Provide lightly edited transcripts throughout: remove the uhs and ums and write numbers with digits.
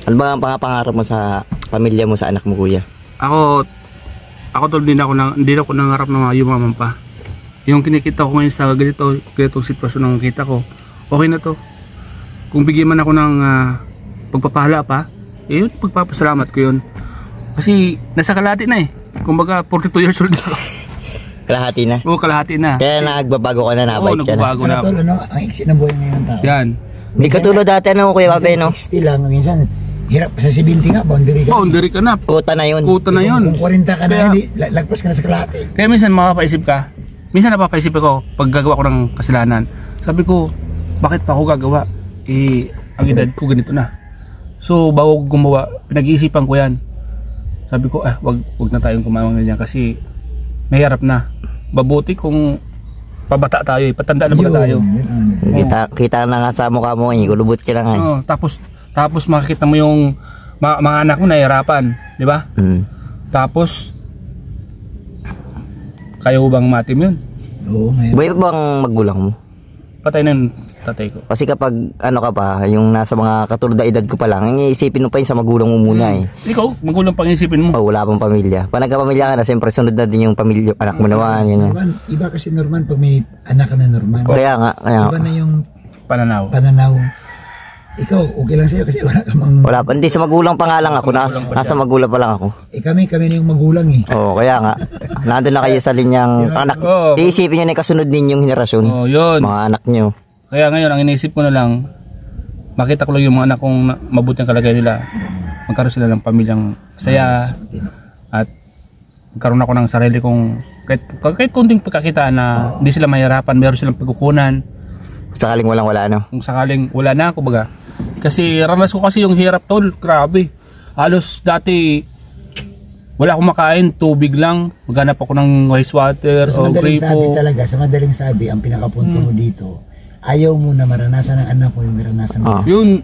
Ano ba ang pangarap mo sa pamilya mo, sa anak mo, kuya? Ako tol, hindi ako nangarap na yumaman pa. Yung kinikita ko ngayon sa ganitong sitwasyon ng kita ko, okay na to. Kung bigyan man ako ng pagpapala pa, yun, pagpapasalamat ko yun. Kasi nasa kalahati na eh. Kumbaga 42 years old na ako. Kalahati na? Oo, kalahati na. Kaya nagbabago ka na, nabait ka na. Nagbabago na ako. Ang iksi na buhay ngayon tao. Yan. Hindi katulad dati kuya Babe, no? 60 lang, minsan hirap sa 70 nga, boundary ka. Boundary ka na. Kuta na yun. Kuta na yun. Kung 40 ka na, lagpas ka na sa kalahati. Kaya minsan napapaisip ako pag gagawa ko ng kasalanan. Sabi ko, bakit pa ako gagawa? Ang edad ko ganito na. So bago ko gumawa, pinag-iisipan ko yan. Sabi ko, wag na tayong kumawang ganyan kasi mahirap na. Mabuti kung pabata tayo, patanda na ba tayo. Kita na nga sa mukha mo, kulubot ka na nga. Tapos makikita mo yung mga anak mo nahihirapan, di ba? Tapos kaya mo bang matim yun? Oo, buhay pa bang magulang mo? Patay na yung tatay ko. Kasi kapag ano ka pa, yung nasa mga katulad na edad ko pa lang, iisipin mo pa yun sa magulang mo muna eh. Ikaw, magulang pang isipin mo. Wala pang pamilya. Pag nagkapamilya ka na, siyempre sunod na din yung pamilya, anak mo naman. Norman, iba kasi Norman pag may anak ka na Norman. Kaya nga. Iba na yung pananaw. Ikaw, okay lang sa'yo kasi wala ka mang... Wala pa, hindi sa magulang pa nga lang ako. Nasa magulang pa lang ako. Kami na yung magulang eh. Oo, kaya nga. Nandun na kayo sa linyang anak. Iisipin nyo na yung kasunod ninyong henerasyon. Yun. Mga anak nyo. Kaya ngayon, ang iniisip ko na lang, makita ko lang yung mga anak kong mabuti ang kalagay nila. Magkaroon sila ng pamilyang saya. At magkaroon ako ng sarili kong, kahit kunting pagkakitaan na hindi sila mahirapan, meron silang pagkukunan. Sakaling wala no? Kung sakaling wala na, kumbaga. Kasi ranas ko kasi yung hirap tol, grabe. Halos dati wala akong makain, tubig lang. Maghanap ako ng rice water o gripo. Sa madaling sabi, ang pinakapunto mo dito, ayaw mo na maranasan ng anak mo yung naranasan mo. Yun,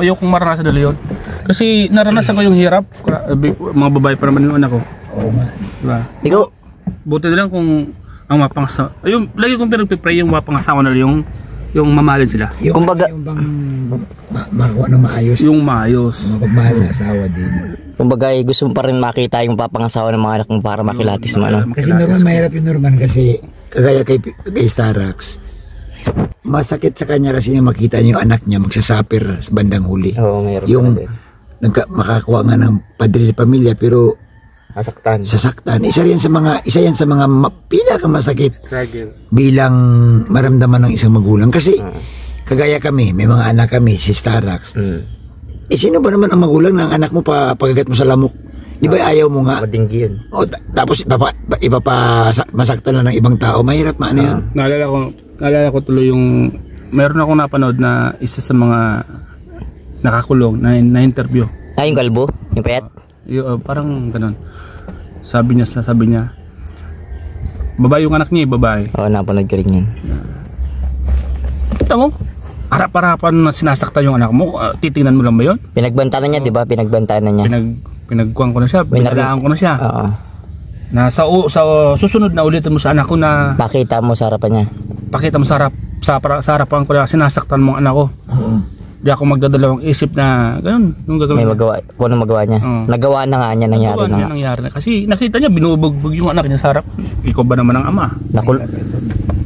ayokong maranasan nila yun. Kasi naranasan ko yung hirap. Mga babae pa naman yung anak ko. Oo nga. Diba? Ikaw? Buti na lang kung ang mapangasawa. Ayun, lagi kong pinagpipray yung mapangasawa na yung mamahalin sila. Kumbaga, yung bang makakuha ng maayos. Yung maayos. Mapagmahal na asawa din. Kumbaga, gusto mo pa rin makita yung papangasawa ng mga anak mo para makilatis mo. Kasi Norman, mahirap yung Norman kasi kagaya kay Starax. Masakit sa kanya kasi makita niya yung anak niya magsasuffer sa bandang huli. Oo, mayroon yung makakuha nga ng padre de pamilya pero sasaktan. Isa yan sa mga pinakamasakit bilang maramdaman ng isang magulang kasi kagaya kami, may mga anak kami, si Starax. Sino ba naman ang magulang ng anak mo pagagat mo sa lamok? Di ba ayaw mo nga? Madinggi yun. Tapos iba pa masaktan lang ng ibang tao. Mahirap yun. Naalala ko tuloy yung meron akong napanood na isa sa mga nakakulong na interview. Yung kalbo? Yung payat? Parang ganun. Sabi niya babae yung anak niya, babae. Oo, napanood ka rin yun. Kita mo, harap-harapan na sinasaktan yung anak mo, titingnan mo lang ba yun? Pinagbantanan niya, di ba? Pinagbantanan niya. Pinagkuhan ko na siya, pinalaan ko na siya. Oo. Na sa susunod na ulitin mo sa anak ko na pakita mo sa harapan niya. Pakita mo sa harapan ko na sinasaktan mo ang anak ko. Di ako magdadalawang isip na ganun yung gagawin. May magawa, kung ano magawa niya. Nagawa na nga niya, nangyari na. Kasi nakita niya binubugbog yung anak niya sa harap. Ikaw ba naman ang ama?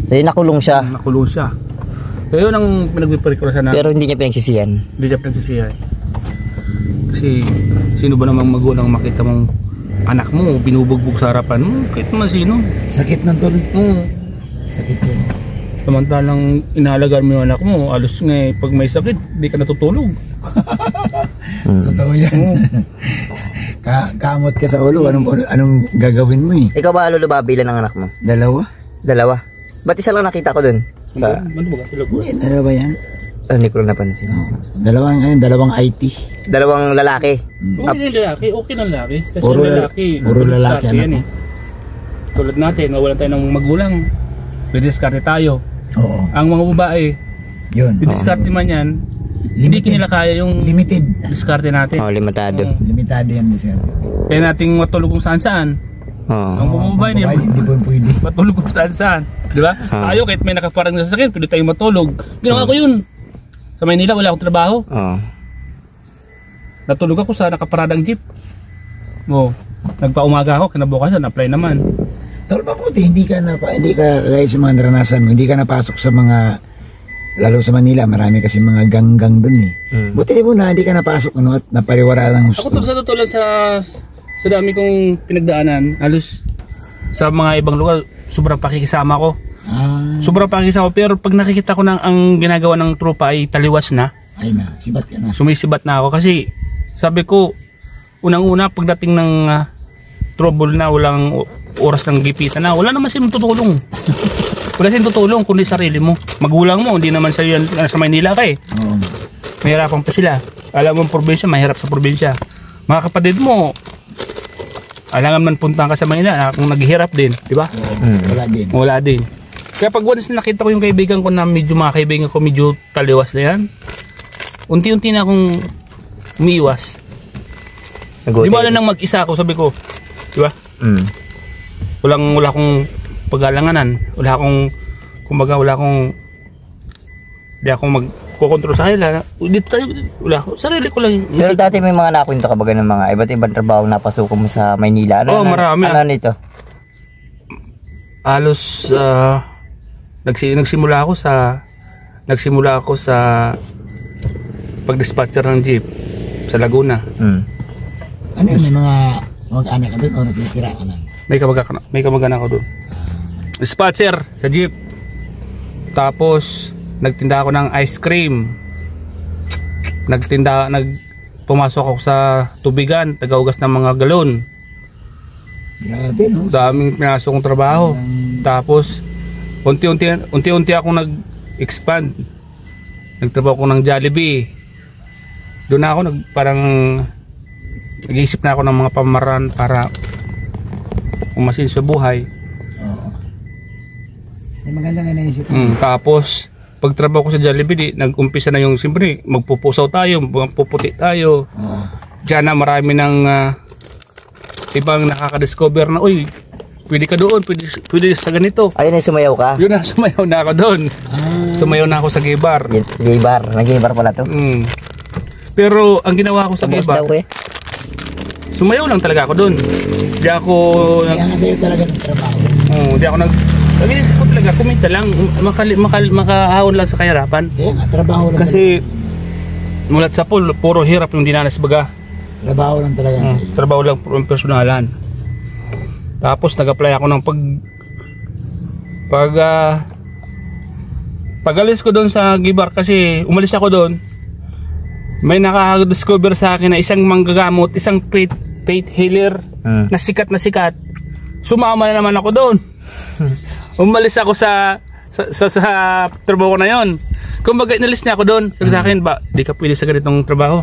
So nakulong siya. Nakulong siya. Kaya yun ang pinagpipirikura siya na. Pero hindi niya pinagsisihan. Hindi niya pinagsisihan. Kasi sino ba namang magulang makita mong anak mo binubugbog sa harapan mo? Kahit naman sino. Sakit ng tol. Sakit yun. Samantalang inahalagaan mo yung anak mo, alos nga pag may sakit, di ka natutulog. Totoo yan. Kamot ka sa ulo, anong gagawin mo eh? Ikaw ba lolo ba bilang ng anak mo? Dalawa? Ba't isa lang nakita ko dun? Ano ba? Dalawa yan? Hindi ko lang napansin. Dalawang IT. Dalawang lalaki. Okay ng lalaki. Kasi puro lalaki yan eh. Tulad natin, mawalan tayo ng magulang. Didiskarte tayo. Oo. Ang mga babae, yun. didiskarte man yan, hindi nila kaya yung limited diskarte natin. Limitado. Limitado yan diskarte. Kaya nating matulog kung saan-saan. Ang mga babae niya, hindi po pwede. Matulog kung saan-saan. Di ba? Ayaw, kahit may nakaparang nasasakit, pwede tayo matulog. Ginawa ko yun. Sa Maynila, wala akong trabaho. natulog ako sa nakaparadang jeep. Nagpaumaga ako, kinabukasan, apply naman. Tol, mabuti, hindi ka gaya sa mga naranasan mo, hindi ka napasok sa mga, lalo sa Manila, marami kasi mga ganggang dun eh. Buti mo na, hindi ka napasok, at napariwara ng gusto. Ako sa totoo lang sa dami kong pinagdaanan, halos sa mga ibang lugar, sobrang pakikisama ko. Sobrang pakikisama, pero pag nakikita ko na ang ginagawa ng tropa ay taliwas na. Ay na, sibat ka na. Sumisibat na ako kasi sabi ko, unang-una pagdating ng trouble na, walang oras ng gipitan na, wala naman silang tutulong. Wala silang tutulong kundi sarili mo. Magulang mo, hindi naman sa Maynila ka eh. Mahirapan pa sila. Alam mo probinsya, mahirap sa probinsya. Mga kapatid mo, alangan man punta ka sa Manila kung naghihirap din, di ba? Wala din. Kaya pag once nakita ko yung kaibigan ko na medyo mga kaibigan ko medyo taliwas na yan, unti-unti na akong umiiwas. Di ba lang mag-isa ako, sabi ko, di ba? Wala akong pag-alanganan, wala akong di ako magkokontrol sa kanila. Dito tayo, wala ako, sarili ko lang. Pero dati may mga nakwento ka ba ng mga iba't ibang trabaho na napasukan mo sa Maynila? Marami. Ano nito? Halos nagsimula ako sa pag-dispatcher ng jeep sa Laguna. Ano yun, may mga mag-anak ka doon o nagtitira ka lang? May kamag-anak ako doon. Dispatcher sa jeep. Tapos nagtinda ako ng ice cream. Pumasok ako sa tubigan, tagaugas ng mga galon. Grabe, no? Daming pinasok kong trabaho. Tapos unti-unti akong nag-expand. Nagtrabaho ko ng Jollibee. Doon ako parang nag-iisip na ako ng mga pamaraan para umasin sa buhay. May maganda nga naisip. Tapos pagtrabaho ko sa Jollibee, nag-umpisa na yung siyempre magpupusaw tayo, magpuputi tayo. Diyan na marami ng ibang nakaka-discover na, uy, pwede ka doon, pwede sa ganito. Ayun na, sumayaw ka? Yun na, sumayaw na ako doon. Sumayaw na ako sa gay bar. Nag-gay bar pala to? Pero ang ginawa ko sa gay bar, sumayaw lang talaga ako doon. Di ako kaya nga sa'yo talaga ng trabaho. Di ako nag-iisip ko talaga, kumita lang, makahawon lang sa kahirapan. Kaya nga, trabaho lang. Kasi mulat sa pool, puro hirap yung dinanas baga. Trabaho lang talaga. Trabaho lang puro personalan. Tapos nag-apply ako ng pag-alis ko doon sa Gibar, kasi umalis ako doon, may nakaka-discover sa akin na isang manggagamot, isang faith healer na sikat. Sumama na naman ako doon. Umalis ako sa trabaho ko na yon. Kumbaga inalis niya ako doon. Sabi sa akin, ba, di ka pwede sa ganitong trabaho.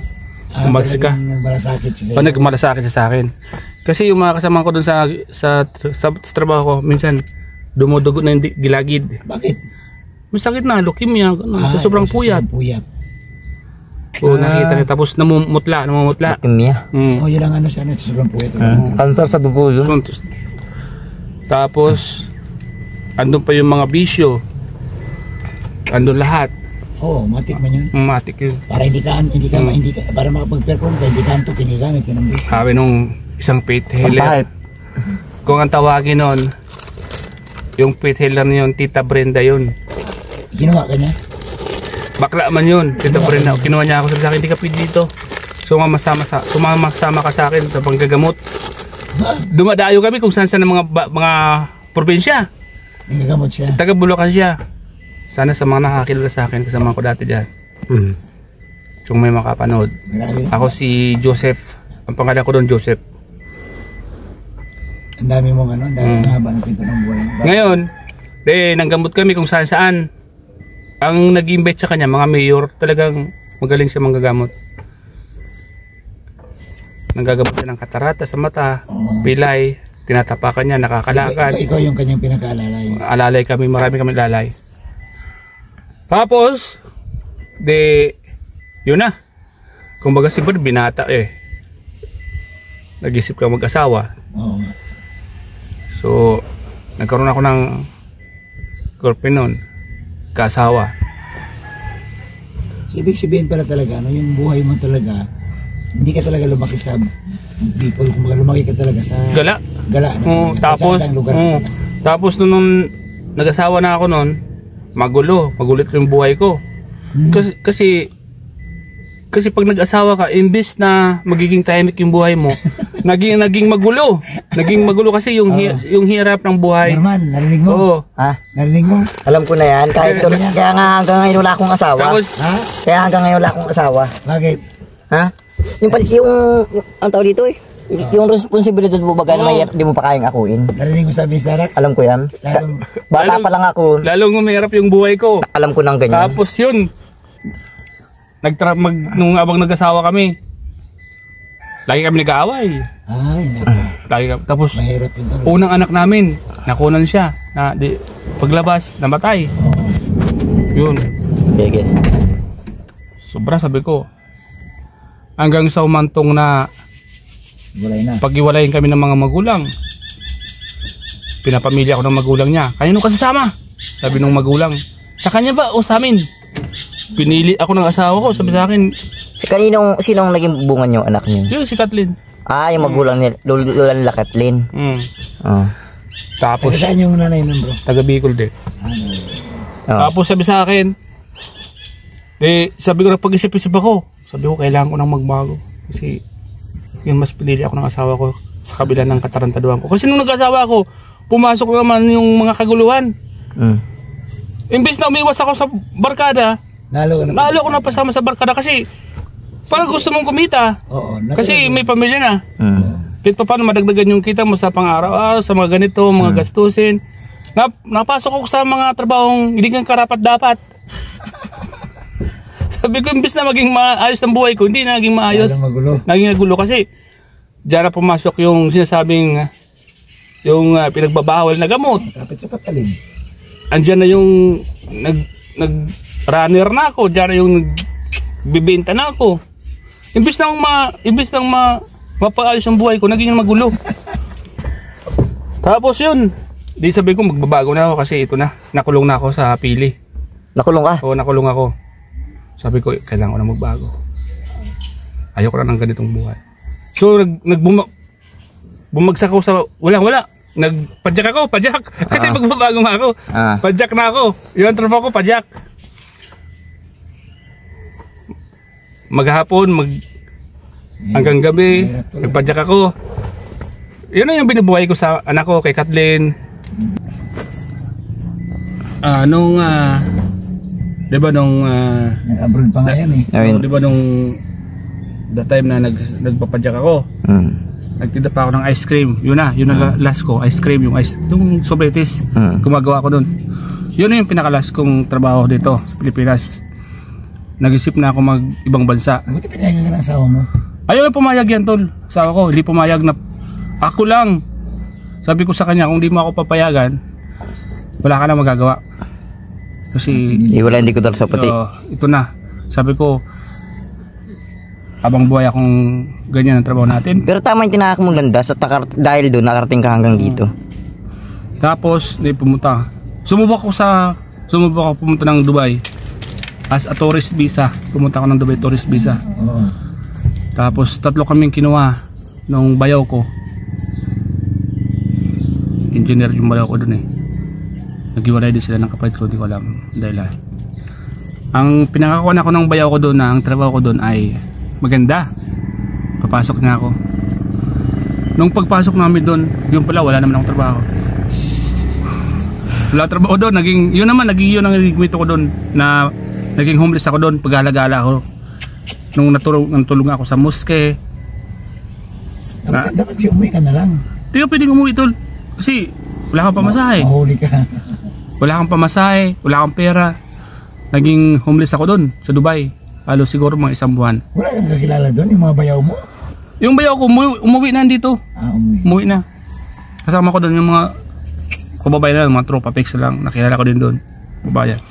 Umalis ka. Nagmalasakit sa akin. Kasi yung mga kasama ko doon sa trabaho ko, minsan dumudugo na yung gilagid. Bakit? May sakit na, leukemia, sa sobrang puyat. Nakikita niya, tapos namumutla. Leukemia? Yun ang ano siya, sobrang puyat. Kanser sa dugo yun. Tapos andun pa yung mga bisyo, andun lahat. Matik man yun. Matik yun. Para hindi ka para makapag-perform ka, hindi ka antok, hindi gamit ka ng bisyo. Sabi nung isang faith healer, kung ang tawagin nun, yung faith healer na yun, Tita Brenda yun. Ginawa ka niya? Bakla man yun, Tita Brenda. Kinuha niya ako, sabi sa akin, hindi ka pwede dito. Sumama ka sa akin sa panggagamot. Dumadayo kami kung saan ng mga probinsya. Nagagamot siya. Taga Bulacan siya. Sana sa mga nakakilala sa akin, kasama ko dati dyan. Kung may makapanood. Ako si Joseph. Ang pangalan ko doon, Joseph. Ang dami mong ang dami haba ng pinto ng buhay. Ngayon, nanggamot kami kung saan saan. Ang nag-invite sa kanya, mga mayor, talagang magaling siya manggagamot. Nanggagamot siya ng katarata sa mata, pilay, tinatapakan niya, nakakalakad. Ikaw yung kanyang pinag-aalalay. Alalay kami, marami kami lalay. Tapos, yun na. Kumbaga si Bud, binata Nag-isip ka mag-asawa. So, nagkaroon ako ng girlfriend nun, kaasawa. Ibig sabihin pala talaga, yung buhay mo talaga, hindi ka talaga lumaki sa Bicol, kumbaga lumaki ka talaga sa Gala. Gala. Tapos nung nag-asawa na ako noon, magulit yung buhay ko. Kasi pag nag-asawa ka, imbes na magiging tahimik yung buhay mo, naging magulo. Naging magulo kasi yung hirap ng buhay. Norman, narinig mo? Oo. Ha? Narinig mo? Alam ko na yan. Kahit kaya nga hanggang ngayon wala akong asawa. Tapos, Kaya hanggang ngayon wala akong asawa. Bakit? Ha? Yung ang tawag dito eh. Yung responsibilidad mo baga na mahirap, di mo pa kayang akuin. Narinig mo sabi ni Darak? Alam ko yan. Bata pa lang ako. lalong umirap yung buhay ko. Alam ko nang ganyan. Tapos yun, nung abang nag-asawa kami, lagi kami nag-aaway. Ay, Tapos, mahirap yun talaga. unang anak namin, nakunan siya. Paglabas, namatay. Yun. Sige. Sobra, sabi ko. Hanggang sa umantong na Walay na. pag-iwalayin kami ng mga magulang. Pinapamilya ako ng magulang niya. Kanino kasama? Sabi ng magulang. Sa kanya ba o sa amin? Pinili ako ng asawa ko. Sabi sa akin, Sinong naging bungan yung anak niyo? yun si Kathleen. Yung magulang ni Lola nila Kathleen. Tapos, Saan yung nanay nun, bro? taga Bicol din. Tapos sabi sa akin, sabi ko na pag-isip-isip ako. Sabi ko, kailangan ko nang magbago. Kasi, yung mas pinili ako ng asawa ko sa kabila ng katarantaduhan ko. Kasi nung nag-asawa ako, pumasok naman yung mga kaguluhan. Imbis na umiwas ako sa barkada, nalo ako na pasama sa barkada kasi parang gusto mong kumita. Kasi may pamilya na. Kahit pa paano madagdagan yung kita mo sa pang-araw, sa mga ganito, mga gastusin. Napasok ako sa mga trabahong hindi kang karapat-dapat. Sabi ko, imbis na maging maayos ang buhay ko, hindi na naging maayos. Naging nagulo kasi diyan na pumasok yung sinasabing yung pinagbabawal na gamot. Kapit sa patalim. Andiyan na yung nag-runner na ako, diyan na yung nagbibenta na ako. Imbis nang mapaayos ang buhay ko, naging magulo. Tapos yun, di sabi ko magbabago na ako kasi ito na, nakulong na ako sa Pili. Nakulong ka? Oo, nakulong ako. Sabi ko, kailangan ko na magbago. Ayoko na ng ganitong buhay. So, bumagsak ako sa wala. Nagpadyak ako, padyak. Kasi magbabago nga ako. Padyak na ako. Yung trabaho ko, padyak. Maghapon, hanggang gabi, nagpadyak ako. Yun na yung binubuhay ko sa anak ko, kay Kathleen. Diba nung nag-abroad pa nga yan diba nung the time na nagpapadyak ako, nagtinda pa ako ng ice cream. Yun na last ko, ice cream, yung sobretis, gumagawa ko dun. Yun na yung pinaka-last kong trabaho dito sa Pilipinas. Nag-isip na ako mag-ibang bansa. Buti pinayagan ka ng asawa mo? Ayaw pumayag yan, tol. Asawa ko, hindi pumayag na ako lang. Sabi ko sa kanya, kung di mo ako papayagan, wala ka na magagawa. Kasi wala, hindi ko dal sa pati. Ito na. Sabi ko, habang buhay akong ganyan ang trabaho natin. Pero tama yung tinahak mong landas at dahil doon nakarating ka hanggang dito. Tapos, pumunta. Sumubok ako pumunta ng Dubai as a tourist visa. Pumunta ako ng Dubai tourist visa. Tapos 3 kaming kinuha nung bayaw ko. Engineer yung bayaw ko doon Naghiwalay din sila ng kapatid ko, di ko alam dahil ang pinakakuha na ako ng bayaw ko doon na ang trabaho ko doon ay maganda. Papasok na ako. Nung pagpasok namin doon, yun pala wala naman akong trabaho. Wala trabaho doon, yun ang naging kwento ko doon na naging homeless ako doon, pag-alagala ako. Nung natulong ako sa moske. Dapat umuwi ka na lang. Hindi ka pwedeng umuwi, tol. Kasi wala kang pamasahe. Mahuli ka. Wala kang pamasahe, wala kang pera. Naging homeless ako doon sa Dubai. Halos siguro mga 1 buwan. Wala kang kakilala doon, yung mga bayaw mo? Yung bayaw ko, umuwi na dito. Umuwi na. Kasama ko doon yung mga kababayan na, mga tropa pics lang. Nakilala ko din doon. Kababayan.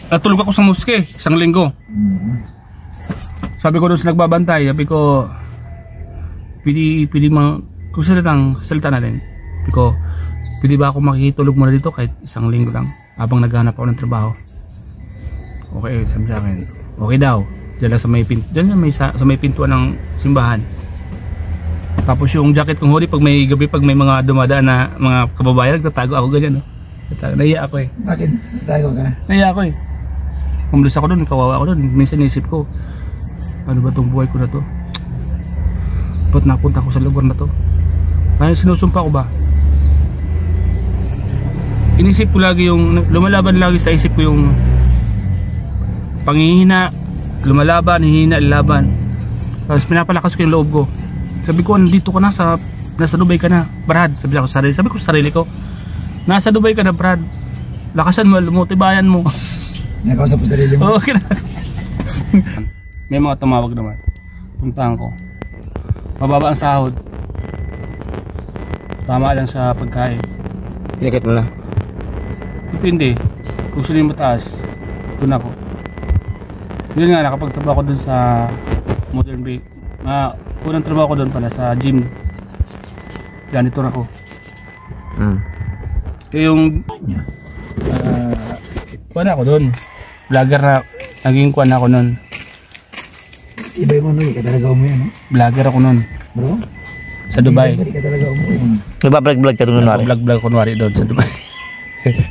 Natulog ako sa moske, 1 linggo. Sabi ko doon sa nagbabantay, sabi ko, pili kung salita na rin. Sabi ko, pwede ba ako makikitulog muna dito kahit 1 linggo lang habang naghahanap ako ng trabaho? Okay, sabi sa akin, okay daw. Diyan lang sa may sa may pintuan ng simbahan. Tapos yung jacket kong hoodie, pag may gabi, pag may mga dumadaan na mga kababayan, nagtatago ako ganyan, no? Nahiya ako eh. Bakit? Tago ka? Nahiya ako eh. Kumulos ako doon, kawawa ako doon. Minsan isip ko, ano ba tong buhay ko na to? Ba't napunta ko sa lugar na to? Kaya sinusumpa ko ba? Inisip ko lagi yung, lumalaban lagi sa isip ko yung panghihina, lumalaban, hihina, laban. Tapos pinapalakas ko yung loob ko. Sabi ko, nandito ka na, nasa Dubai ka na, Brad. Sabi ko sa sarili ko, nasa Dubai ka na, Brad. Lakasan mo, lumutibayan mo. Nakausap sa sarili mo? Okay na. May mga tumawag naman. Puntahan ko. Mababa ang sahod. Tama lang sa pagkain. Inikit mo na. Depende. Kung sino yung mataas, doon ako. Yun nga, nakapagtrabaho ko doon sa Modern Bay. Unang trabaho ko doon pala sa gym. Janitor ako. Yung kuwan ako doon. Vlogger na. Naging kuwan ako noon. Iba mo nun, katalaga mo yan, no? Vlogger ako noon. Bro? Sa Dubai. Katalaga mo yan. Nagbablog ka doon kunwari? Nagbablog kunwari doon sa Dubai.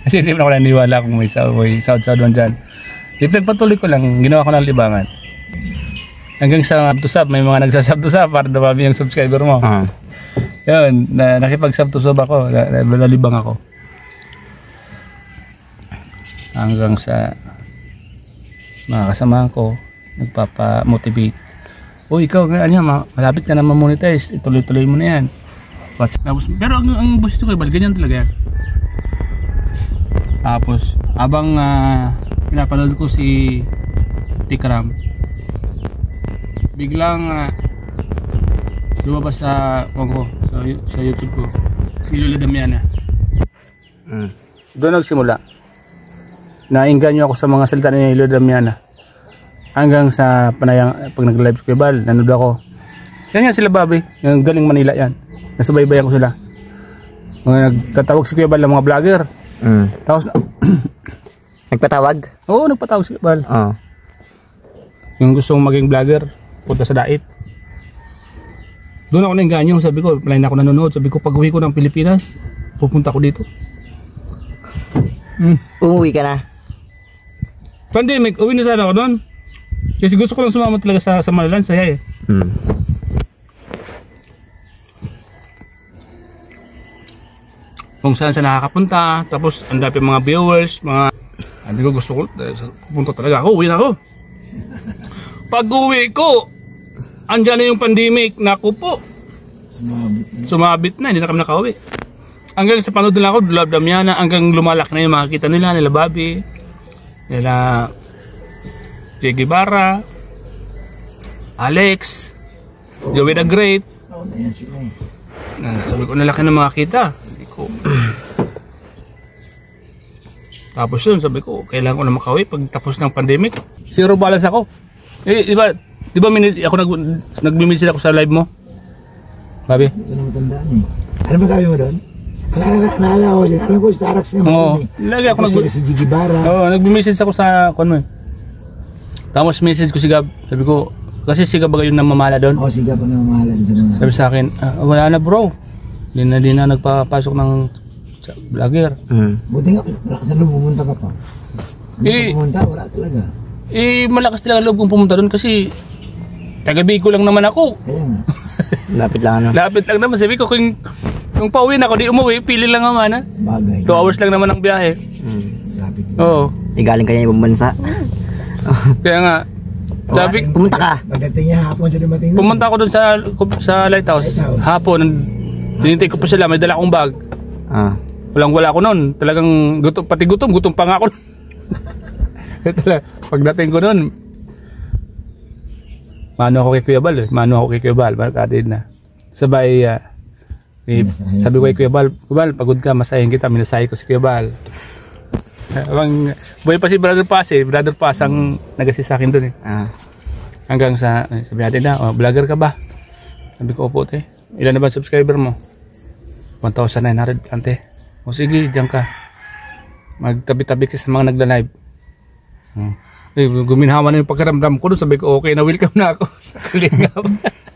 Kasi hindi mo ako naniwala kung may sound man dyan. Pagpatuloy ko lang, ginawa ko ng libangan. Hanggang sa sub to sub, may mga nagsasub to sub para dumami yung subscriber mo. Yun, nakipag-sub to sub ako, nalibang ako. Hanggang sa mga kasama ko, nagpapa-motivate. Ikaw, malapit ka na ma-monetize, ituloy-tuloy mo na yan. Pero ang busis ko, ganyan talaga yan. Tapos, habang pinapanood ko si Tikram, biglang lumabas sa YouTube ko si Lola Damiana. Doon nagsimula. Nainganyo ako sa mga salita ni Lola Damiana. Hanggang sa pag nag-live ko Bal, nanood ako. Yan nga sila Bobby, yung galing Manila yan. Nasubaybayan ko sila. Mga nagtatawag si Kuya Bal ng mga vlogger. Tapos nagpatawag? Oo, nagpatawag si Kuya Bal. Yung gustong maging vlogger, punta sa Dait. Doon ako nainganyo, sabi ko, palay na ako nanonood. Sabi ko, pag uwi ko ng Pilipinas, pupunta ko dito. Umuwi ka na? Pandemic, uwi na sana ako doon. Kasi gusto ko lang sumama talaga sa Malalan, saya eh. Kung saan sa nakakapunta, tapos ang dami mga viewers, hindi ko gusto ko, pupunta talaga ako, uwi na ako. Pag uwi ko, andyan na yung pandemic, naku po. Sumabit na, hindi na kami nakauwi. Hanggang sa panood nila ako, Lola Damiana, hanggang lumalak na yung makikita nila Bobby, nila Che Guevara, Alex, Joey the Great. Sabi ko, nalaki na makakita. Tapos yun, sabi ko, kailangan ko na makauwi pag tapos ng pandemic. Zero balance ako. Di ba ako nagmi-message ako sa live mo? Bobby? Hindi ko na matandaan eh. Ano ba sabi mo doon? Naalala ko siya. Alam ko, Starax na mo. Lagi ako si Gigi Bara. nagmi-message ako sa kung ano eh. Tapos message ko si Gab. Sabi ko, kasi si Gab yung namamala doon. Si Gab ang namamala doon. Sabi sa akin, wala na bro. Hindi na nagpapasok ng vlogger. Buti nga, malakas na loob pumunta ka pa. Hindi pumunta, wala talaga. Malakas talaga loob kong pumunta doon kasi taga-Bicol lang naman ako. Kaya nga. Lapit lang ano? Lapit lang naman. Sabi ko, kung pauwi na ako, di umuwi, pili lang naman ha. Bagay. 2 hours lang naman ang biyahe. Lapit. Oo. Galing ka niya ibang bansa. Kaya nga, sabi, pumunta ka. Pagdating niya hapon siya dumating. Pumunta ako doon sa Lighthouse. Hapon, dinintay ko pa sila, may dala akong bag. Walang-wala ako noon. Talagang gutom pa nga ako. Pagdating ko noon, mano ako kay Kuya Bal, barkadin na. Sabay, sabi ko kay Kuya Bal, pagod ka, masahin kita, minasahin ko si Kuya Bal. Buhay pa si Brother Pass ang nag-assist sa akin doon eh. Hanggang sa, sabi natin na, vlogger ka ba? Sabi ko, opo te. Ilan na ba subscriber mo? 1,900 ante. O sige, diyan ka. Magtabi-tabi ka sa mga nagla-live. Guminhawa na yung pagkaramdam ko doon. Sabi ko, okay na, welcome na ako sa Kalingap.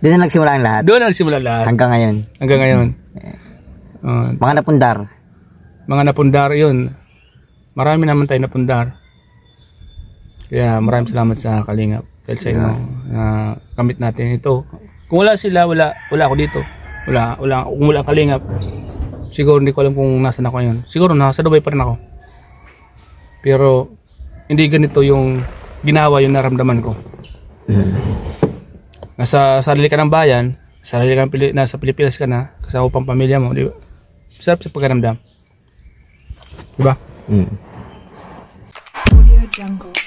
Doon na nagsimula ang lahat? Doon na nagsimula lahat. Hanggang ngayon? Hanggang ngayon. Mga napundar? Mga napundar yun. Marami naman tayo napundar. Kaya maraming salamat sa Kalingap. Dahil sa inyo, kamit natin ito. Kung wala sila, wala ako dito. Kung wala Kalingap, siguro hindi ko alam kung nasan ako ngayon. Siguro nasa Dubai pa rin ako. Pero hindi ganito yung ginawa yung naramdaman ko. Nasa sarili ka ng bayan, nasa Pilipinas ka na, kasama pang pamilya mo, di ba? Sarap sa pagkaramdam. Diba? Audio Jungle.